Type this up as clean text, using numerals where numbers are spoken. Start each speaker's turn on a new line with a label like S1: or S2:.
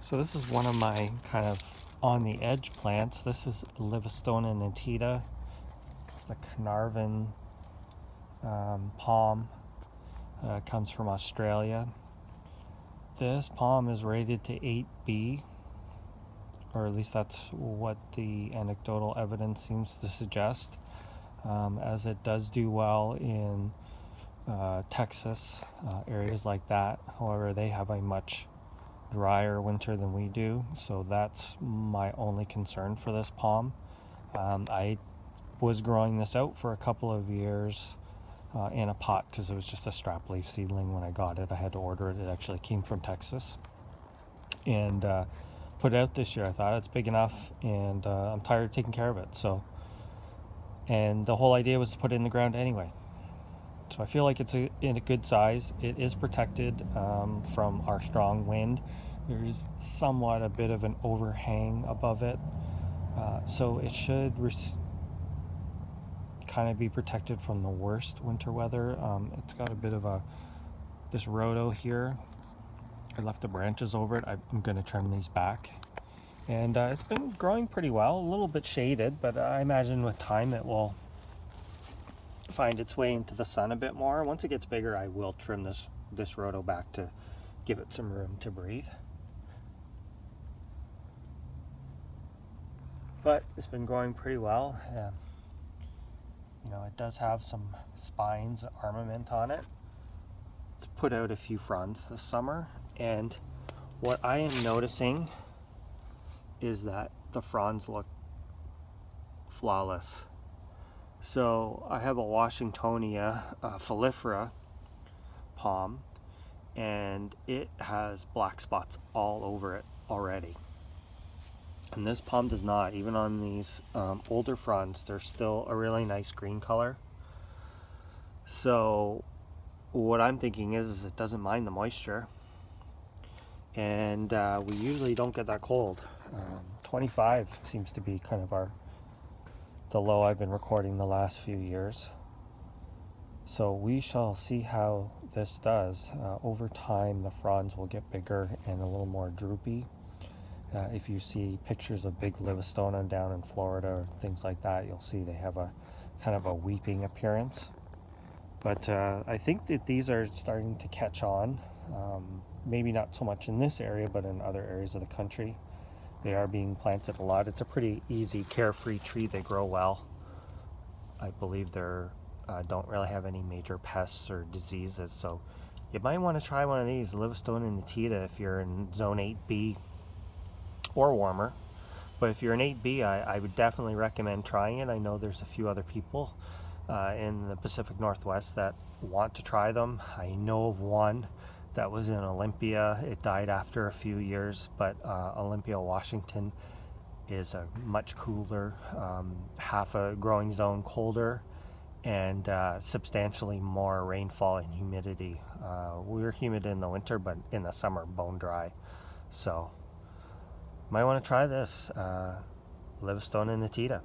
S1: So this is one of my kind of on the edge plants. This is Livistona nitida. It's the Carnarvon palm. Comes from Australia. This palm is rated to 8B, or at least that's what the anecdotal evidence seems to suggest, as it does do well in Texas, areas like that. However, they have a much drier winter than we do, so that's my only concern for this palm. I was growing this out for a couple of years in a pot because it was just a strap leaf seedling when I got it. I had to order it. It actually came from Texas, and put it out this year. I thought it's big enough, and I'm tired of taking care of it. And the whole idea was to put it in the ground anyway. So I feel like it's in a good size. It is protected from our strong wind. There's somewhat a bit of an overhang above it, so it should kind of be protected from the worst winter weather. It's got a bit of this rhodo here. I left the branches over it. I'm going to trim these back, and it's been growing pretty well. A little bit shaded, but I imagine with time it will find its way into the sun a bit more. Once it gets bigger, I will trim this rhodo back to give it some room to breathe. But it's been growing pretty well. It does have some spines, armament on it. It's put out a few fronds this summer, and what I am noticing is that the fronds look flawless. So I have a Washingtonia foliifera palm, and it has black spots all over it already. And this palm does not. Even on these older fronds, there's still a really nice green color. So what I'm thinking is it doesn't mind the moisture, and we usually don't get that cold. 25 seems to be kind of the low I've been recording the last few years. So we shall see how this does. Over time, the fronds will get bigger and a little more droopy. If you see pictures of big Livistona down in Florida or things like that, you'll see they have a kind of a weeping appearance. But I think that these are starting to catch on. Maybe not so much in this area, but in other areas of the country. They are being planted a lot. It's a pretty easy, carefree tree. They grow well. I believe they don't really have any major pests or diseases. So you might want to try one of these, Livistona nitida, if you're in zone 8B or warmer. But if you're in 8B, I would definitely recommend trying it. I know there's a few other people in the Pacific Northwest that want to try them. I know of one that was in Olympia. It died after a few years, but Olympia, Washington is a much cooler, half a growing zone colder, and substantially more rainfall and humidity. We're humid in the winter, but in the summer, bone dry. So might want to try this, Livistona nitida.